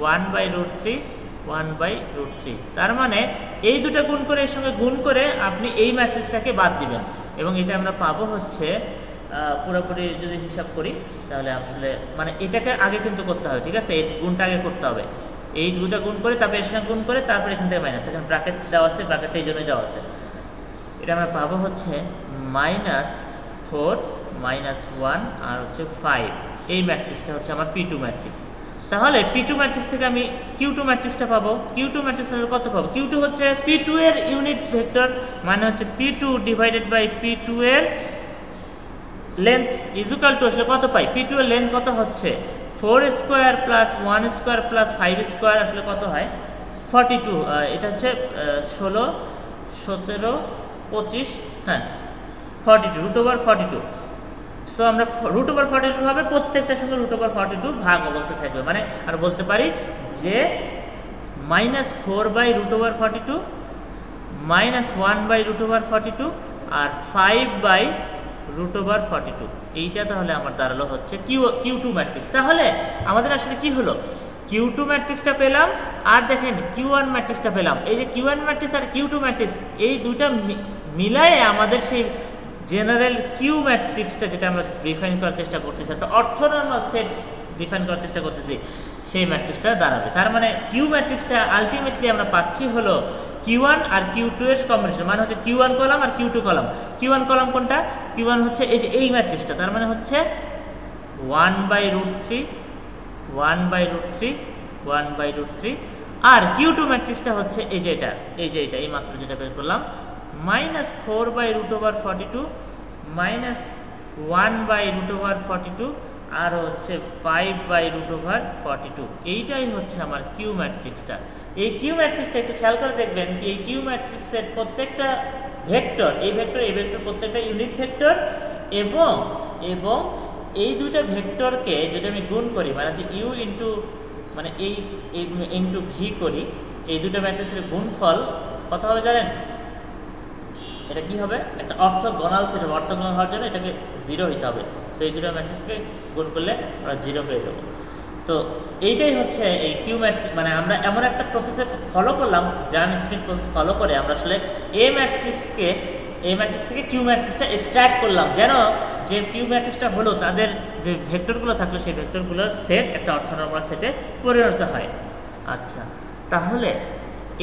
1/√3 1/√3। তার মানে এই দুটো গুণ করে এর সঙ্গে গুণ করে আপনি এই ম্যাট্রিক্সটাকে বাদ দিবেন, এবং এটা আমরা পাবো হচ্ছে পুরোপুরি যদি হিসাব করি তাহলে আসলে মানে এটাকে আগে কিন্তু করতে হবে, ঠিক আছে? এই গুণটা আগে করতে হবে, এই দুটো গুণ করে তারপরে এর সঙ্গে গুণ করে তারপরে এখান থেকে মাইনাস, এখানে ব্র্যাকেট দেওয়া আছে, ব্র্যাকেটটা এই জন্যই দেওয়া আছে। এটা আমরা পাবো হচ্ছে -4 -1 আর হচ্ছে 5, এই ম্যাট্রিক্সটা হচ্ছে আমার P2 ম্যাট্রিক্স। তাহলে P2 ম্যাট্রিক্স থেকে আমি Q2 ম্যাট্রিক্সটা পাবো। Q2 ম্যাট্রিক্স হলে কত পাবো? Q2 হচ্ছে P2 এর ইউনিট ভেক্টর, মানে হচ্ছে P2 ডিভাইডেড বাই P2 এর লেন্থ ইজ ইকুয়াল টু, আসলে কত পাই? P2 এর লেন্থ কত হচ্ছে? 4 square plus 1 square plus 5 square, আসলে কত হয়? 42, এটা হচ্ছে 16 17 25, হ্যাঁ 42 √42। সো আমরা √42 হবে, প্রত্যেকটার সঙ্গে √42 ভাগ অবস্থা থাকবে, মানে আর বলতে পারি যে -4/√42 -1/√42 আর 5/√42, এইটা তাহলে আমার দাঁড়ালো হচ্ছে Q2 ম্যাট্রিক্স। তাহলে আমাদের আসলে কি হলো? Q2 ম্যাট্রিক্সটা পেলাম, আর দেখেন Q1 ম্যাট্রিক্সটা পেলাম। এই যে Q1 ম্যাট্রিক্স আর Q2 ম্যাট্রিক্স, এই দুইটা মিলায়ে আমাদের সেই জেনারেল কিউ ম্যাট্রিক্সটা, যেটা আমরা ডিফাইন করার চেষ্টা করতেছি, একটা অর্থোনর্মাল সেট ডিফাইন করার চেষ্টা করতেছি, সেই ম্যাট্রিক্সটা দাঁড়াবে। তার মানে কিউ ম্যাট্রিক্সটা আলটিমেটলি আমরা পাচ্ছি হলো Q1 আর Q2 এর কম্বিনেশন, মানে হচ্ছে Q1 কলাম আর Q2 কলাম। Q1 কলাম কোনটা? Q1 হচ্ছে এই যে এই ম্যাট্রিক্সটা, তার মানে হচ্ছে 1/√3 1/√3 1/√3, আর Q2 ম্যাট্রিক্সটা হচ্ছে এই যে এটা, এই মাত্র যেটা বের করলাম, -4/√42 -1/√42 আর হচ্ছে 5/√42, এইটাই হচ্ছে আমার কিউ ম্যাট্রিক্সটা। এই কিউ ম্যাট্রিক্সটা একটু খেয়াল করে দেখবেন, এই কিউ ম্যাট্রিক্সের প্রত্যেকটা ভেক্টর, এই ভেক্টর প্রত্যেকটা ইউনিট ভেক্টর, এবং এই দুইটা ভেক্টরকে যদি আমি গুণ করি, মানে হচ্ছে ইউ ইন্টু, মানে এই ইন্টু ভি করি, এই দুটো ম্যাট্রিক্সের গুণফল কত হবে জানেন? এটা কি হবে? একটা অর্থগোনাল সেট হবে, অর্থগোনাল হওয়ার জন্য এটাকে 0 হইতে হবে। সো এই দুটো ম্যাট্রিক্সকে গুণ করলে আমরা 0 পেয়ে যাবো। তো এইটাই হচ্ছে এই কিউ ম্যাট্রিক্স, মানে আমরা এমন একটা প্রসেসে ফলো করলাম, গ্রাম স্মিথ প্রসেস ফলো করে আমরা আসলে এই ম্যাট্রিক্স থেকে কিউ ম্যাট্রিক্সটা এক্সট্রাক্ট করলাম, যেন যে কিউ ম্যাট্রিক্সটা হলো তাদের যে ভেক্টরগুলো থাকলো সেই ভেক্টরগুলোর সেট একটা অর্থনর্মাল সেটে পরিণত হয়। আচ্ছা, তাহলে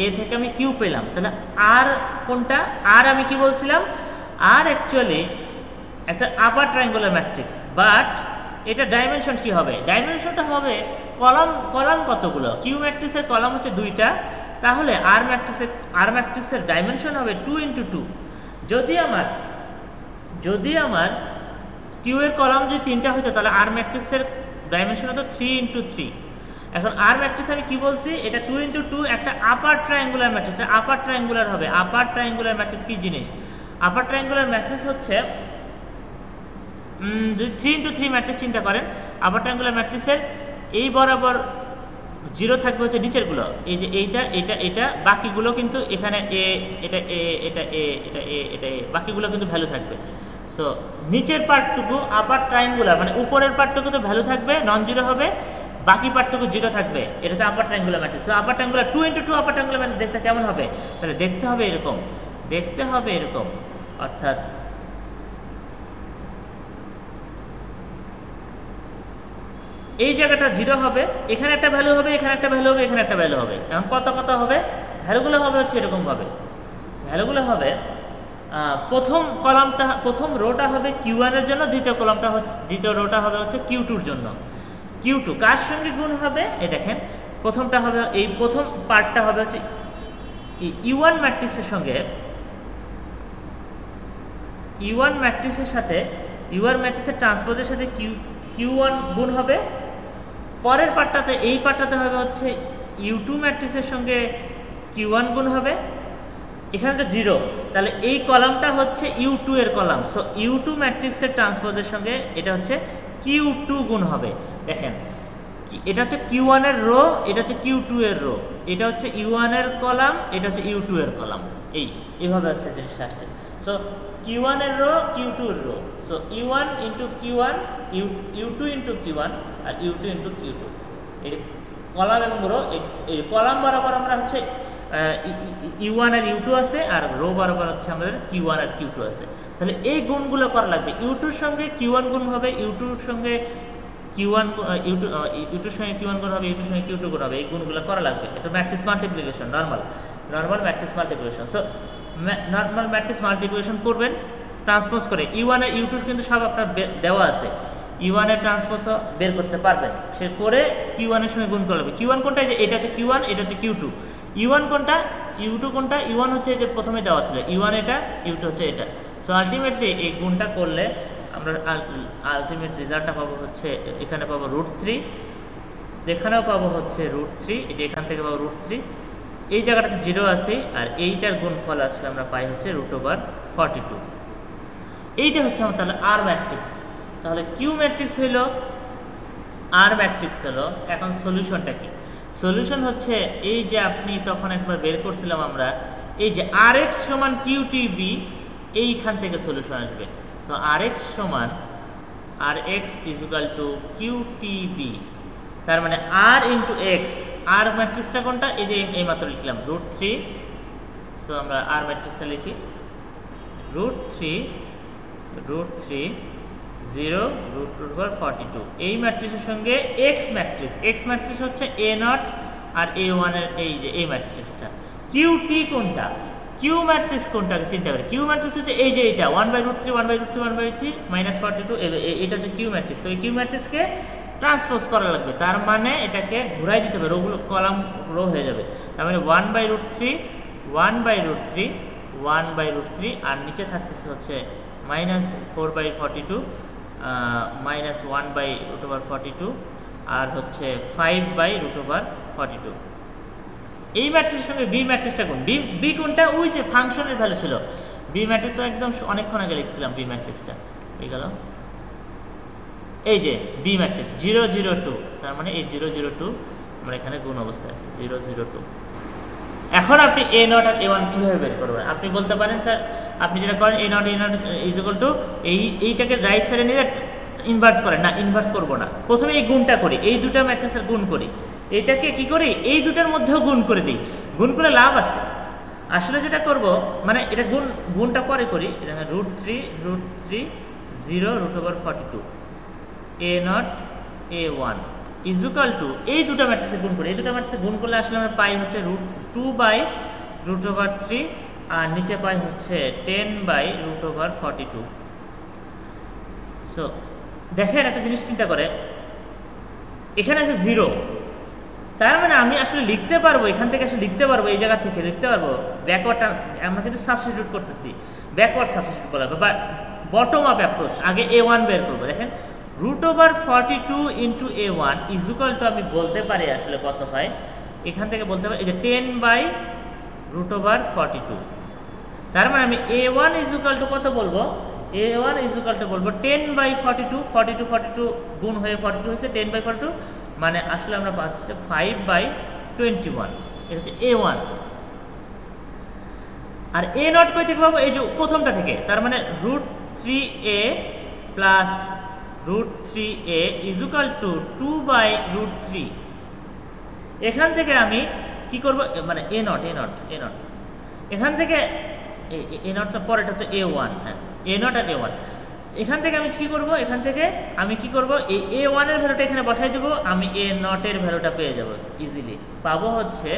এ থেকে আমি কিউ পেলাম, তাহলে আর কোনটা? আর আমি কি বলছিলাম, আর অ্যাকচুয়ালি একটা আপার ট্রায়াঙ্গুলার ম্যাট্রিক্স, বাট এটা ডাইমেনশন কি হবে? ডাইমেনশনটা হবে কলাম কতগুলো? কিউ ম্যাট্রিক্সের কলাম হচ্ছে 2টা, তাহলে আর ম্যাট্রিক্সের ডাইমেনশন হবে 2 × 2। যদি আমার কিউ এর কলাম যদি 3টা হতো, তাহলে আর ম্যাট্রিক্সের ডাইমেনশন হতো 3 × 3। এখন আর ম্যাট্রিক্স আমি কি বলছি, এটা 2 × 2 একটা আপার ট্রায়াঙ্গুলার ম্যাট্রিক্স, আপার ট্রায়াঙ্গুলার হবে। আপার ট্রায়াঙ্গুলার ম্যাট্রিক্স কি জিনিস? আপার ট্রায়াঙ্গুলার ম্যাট্রিক্স হচ্ছে, যদি 3 × 3 ম্যাট্রিক্স চিন্তা করেন, আপার ট্রায়াঙ্গুলার ম্যাট্রিক্সের এই বরাবর 0 থাকবে হচ্ছে নিচেরগুলো, এই যে এটা বাকিগুলো কিন্তু এখানে এ, এটা এ, এটা এ, এটা এ, এটা এ, বাকিগুলো কিন্তু ভ্যালু থাকবে। সো নিচের পার্টটুকু আপার ট্রায়াঙ্গুলার, মানে উপরের পার্টটুকু তো ভ্যালু থাকবে, নন জিরো হবে, বাকি পার্টটুকু 0 থাকবে। এটা হচ্ছে আপার ট্রায়াঙ্গুলার ম্যাট্রিক্স। সো আপার ট্রায়াঙ্গুলার 2 × 2 আপার ট্রায়াঙ্গুলার ম্যাট্রিক্স দেখতে কেমন হবে? তাহলে দেখতে হবে এরকম, অর্থাৎ এই জায়গাটা 0 হবে, এখানে একটা ভ্যালু হবে, এখানে একটা ভ্যালু হবে, এখানে একটা ভ্যালু হবে। এখন কত হবে? ভ্যালুগুলো হবে হচ্ছে এরকমভাবে, ভ্যালুগুলো হবে প্রথম রোটা হবে Q1 এর জন্য, দ্বিতীয় রোটা হবে হচ্ছে Q2 এর জন্য। Q2 কার সঙ্গে গুণ হবে? এই দেখেন, প্রথমটা হবে, এই প্রথম পার্টটা হবে হচ্ছে E1 ম্যাট্রিক্সের সঙ্গে, E1 ম্যাট্রিক্সের সাথে UR ম্যাট্রিক্সের ট্রান্সপোজের সাথে Q1 গুণ হবে। পরের পার্টটাতে, এই পার্টটাতে হবে হচ্ছে U2 ম্যাট্রিক্সের সঙ্গে Q1 গুণ হবে। এখানে তো 0, তাহলে এই কলামটা হচ্ছে U2 এর কলাম। সো U2 ম্যাট্রিক্সের ট্রান্সপোজের সঙ্গে এটা হচ্ছে Q2 গুণ হবে। দেখেন, এটা হচ্ছে Q1 এর রো, এটা হচ্ছে Q2 এর রো, এটা হচ্ছে U1 এর কলাম, এটা হচ্ছে U2 এর কলাম। এইভাবে হচ্ছে জিনিসটা আসছে। সো Q1 এর রো, Q2 এর rho. So U1 × Q1, U2 × Q1 আর U2 × Q2, এই কলাম এবং রো। এই কলাম বরাবর আমরা হচ্ছে U1 আর U2 আছে, আর রো বরাবর হচ্ছে আমাদের Q1 আর Q2 আছে। তাহলে এই গুণগুলো করা লাগবে। U2 এর সঙ্গে Q1 গুণ হবে, U2 এর সঙ্গে Q1 U2 এর সঙ্গে Q1 গুণ হবে, U2 এর সঙ্গে Q2 গুণ হবে। এই গুণগুলো করা লাগবে। এটা matrix multiplication, normal matrix multiplication. So normal matrix multiplication করবেন ট্রান্সপোজ করে। U1 আর U2 কিন্তু সব আপনার দেওয়া আছে, U1 এর ট্রান্সপোজও বের করতে পারবেন। সে করে Q1 এর সঙ্গে গুণ করে নেবে। Q1 কোনটা? যে এটা হচ্ছে Q1, এটা হচ্ছে Q2। U1 কোনটা, U2 কোনটা? U1 হচ্ছে যে প্রথমে দেওয়া ছিল, U1 এটা, U2 হচ্ছে এটা। সো আলটিমেটলি এই গুণটা করলে আমরা আলটিমেট রেজাল্টটা পাবো হচ্ছে, এখানে পাবো √3, এখানেও পাবো হচ্ছে √3, এই যে এখান থেকে পাবো √3, এই জায়গাটাতে 0 আছে, আর এইটার গুণফল আসলে আমরা পাই হচ্ছে √42। এইটা হচ্ছে আমার তাহলে আর ম্যাট্রিক্স। তাহলে কিউ ম্যাট্রিক্স হইলো, আর ম্যাট্রিক্স হলো। এখন সলিউশনটা কি? সলিউশন হচ্ছে এই যে আপনি তখন একবার বের করছিলাম আমরা, এই যে Rx সমান QTB, এইখান থেকে সলিউশন আসবে। তো Rx সমান Rx = QTB, তার মানে R × X। আর ম্যাট্রিক্সটা কোনটা? এই যে এই মাত্র লিখলাম √3। সো আমরা আর ম্যাট্রিক্সটা লিখি √3 0√42। এই ম্যাট্রিক্সের সঙ্গে এক্স ম্যাট্রিক্স হচ্ছে A0 আর A1 এর, এই যে এই ম্যাট্রিক্সটা। QT কোনটা? কিউ ম্যাট্রিক্স কোনটাকে চিন্তা করি। কিউ ম্যাট্রিক্স হচ্ছে এই যে এটা 1/√3 -42 এটা হচ্ছে কিউ ম্যাট্রিক্স। এই কিউ ম্যাট্রিক্সকে ট্রান্সপোজ করা লাগবে, তার মানে এটাকে ঘুরাই দিতে হবে, রোগুলো কলাম রো হয়ে যাবে। তার মানে 1/√3 আর নিচে থাকতেছে হচ্ছে -4/42 -1/√42 আর হচ্ছে 5/√42। এই ম্যাট্রিক্সের সঙ্গে বি ম্যাট্রিক্সটা কোন? বি কোনটা? ওই যে ফাংশনের ভ্যালু ছিল বি ম্যাট্রিক্সও একদম অনেকক্ষণ আগে লিখছিলাম বি ম্যাট্রিক্সটা। এই গেল, এই যে বি ম্যাট্রিক্স 0 0 2, তার মানে এই 0 0 2 আমরা এখানে গুণ অবস্থায় আছে 0 0 2। এখন আপনি A0 আর A1 কীভাবে বের করবেন? আপনি বলতে পারেন স্যার আপনি যেটা করেন A0 = এইটাকে রাইট সাইডে নিয়ে ইনভার্স করেন। না, ইনভার্স করবো না, প্রথমে এই গুণটা করি, এই দুটা ম্যাট্রিক্সের গুণ করি। এইটাকে কি করি? এই দুটার মধ্যেও গুণ করে দিই। গুণ করে লাভ আছে। আসলে যেটা করব, মানে এটা গুণটা পরে করি। √3 0√42 A0 A1 ইজুকাল টু এই দুটো ম্যাট্রিক্সে গুণ করি, এই দুটো ম্যাট্রিক্সে গুণ করলে আসলে আমরা পাই হচ্ছে √2/√3 আর নিচে পাই হচ্ছে 10/√42। সো দেখেন একটা জিনিস চিন্তা করে, এখানে আছে 0, তার মানে আমি আসলে লিখতে পারবো, এখান থেকে আসলে লিখতে পারবো, এই জায়গা থেকে লিখতে পারবো ব্যাকওয়ার্ড, আমরা কিন্তু সাবস্টিটিউট করতেছি, ব্যাকওয়ার্ড সাবস্টিটিউট করা হবে বা বটম আপ অ্যাপ্রোচ। আগে a1 বের করবো, দেখেন √42 ইন্টু a1 ইজুকাল টু আমি বলতে পারি আসলে কত হয়, এখান থেকে বলতে পারি এই যে 10/√42। তার মানে আমি a1 ইজুকাল টু কত বলবো, a1 ইজুকাল টু বলবো 10/42, 42 গুণ হয়ে 42 হয়েছে 10/42, মানে আসলে আমরা পাচ্ছি 5/21, এটা হচ্ছে a1। আর a0 কই থেকে পাবো, এই যে প্রথমটা থেকে, তার মানে √3a plus √3a equal to 2/√3। এখান থেকে আমি কি করব, মানে a0 এখান থেকে a0 তো পরেটা তো a1, হ্যাঁ a0 আর a1, এখান থেকে আমি কি করব, এখান থেকে আমি কি করব, এই a1 এর ভ্যালুটা এখানে বসাই দেবো, আমি a0 এর ভ্যালুটা পেয়ে যাব ইজিলি, পাবো হচ্ছে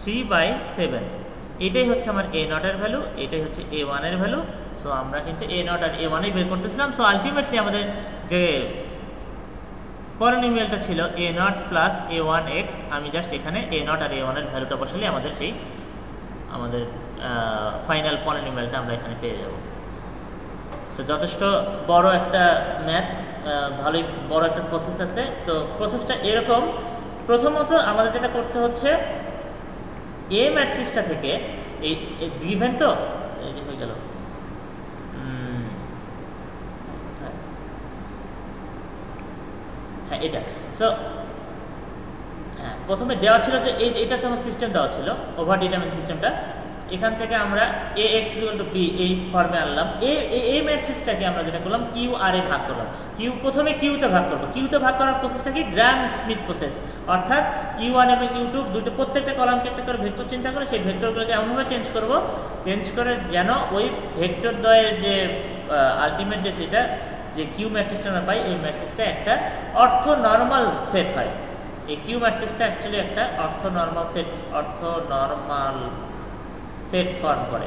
3/7। এটাই হচ্ছে আমার a0 এর ভ্যালু, এটাই হচ্ছে a1 এর ভ্যালু। সো আমরা কিন্তু a0 আর a1 এই বের করতেছিলাম। সো আলটিমেটলি আমাদের যে পলিনোমিয়ালটা ছিল a0 প্লাস a1x, আমি জাস্ট এখানে a0 আর a1 এর ভ্যালুটা বসালে আমাদের সেই আমাদের ফাইনাল পলিনোমিয়ালটা আমরা এখানে পেয়ে যাব। সো যথেষ্ট বড় একটা ম্যাথ, ভালোই বড় একটা প্রসেস আছে। তো প্রসেসটা এরকম, প্রথমত আমাদের যেটা করতে হচ্ছে এ ম্যাট্রিক্সটা থেকে এই গিভেন, তো এই যে হয়ে গেল, হ্যাঁ এটা। সো হ্যাঁ প্রথমে দেওয়া ছিল যে এটা হচ্ছে আমার সিস্টেম দেওয়া ছিল, ওভার ডিটারমিন সিস্টেমটা। এখান থেকে আমরা ax = b এই ফর্মে আনলাম। এই ম্যাট্রিক্সটাকে আমরা যেটা করলাম কিউ আর এ ভাগ করলাম, প্রথমে কিউতে ভাগ করবো। কিউতে ভাগ করার প্রসেসটা কি, গ্রাম স্মিথ প্রসেস, অর্থাৎ u1 এবং u2 দুটো প্রত্যেকটা কলামকে একটা করে ভেক্টর চিন্তা করে সেই ভেক্টরগুলোকে এমনভাবে চেঞ্জ করে যেন ওই ভেক্টর দ্বয়ের যে আলটিমেট যে সেটা যে কিউ ম্যাট্রিক্সটা আমরা পাই, এই ম্যাট্রিক্সটা একটা অর্থনর্মাল সেট হয়। এই কিউ ম্যাট্রিক্সটা অ্যাকচুয়ালি একটা অর্থনর্মাল সেট ফর্ম করে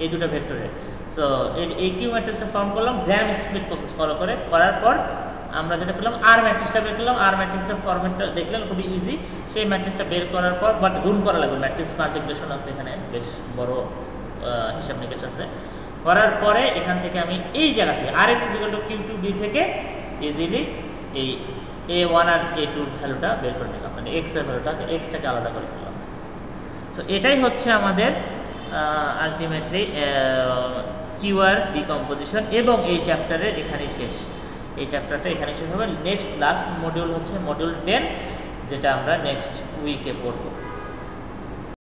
এই দুটো ভেক্টরের। সো এই কিউ ম্যাট্রিক্সটা ফর্ম করলাম গ্রাম স্মিথ প্রসেস ফলো করে, করার পর আমরা যেটা করলাম আর ম্যাট্রিক্সটা বের করলাম। আর ম্যাট্রিক্সটার ফর্মেটটা দেখলেন খুবই ইজি। সেই ম্যাট্রিক্সটা বের করার পর বাট গুণ করা লাগবে, ম্যাট্রিক্স মাল্টিপ্লিকেশন আছে এখানে, বেশ বড় হিসাব নিকেশ আছে। করার পরে এখান থেকে আমি এই জায়গা থেকে rx = q2b থেকে ইজিলি এই a1 আর a2 ভ্যালুটা বের করে নিলাম, মানে x এর ভ্যালুটাকে xটাকে আলাদা করে ফেললাম। সো এটাই হচ্ছে আমাদের আলটিমেটলি কিউআর ডিকম্পোজিশন, এবং এই চ্যাপ্টারের এখানেই শেষ। এই চ্যাপ্টারটা এখানে শেষ হবে। লাস্ট মডিউল হচ্ছে মডিউল 10, যেটা আমরা নেক্সট উইকে পড়ব।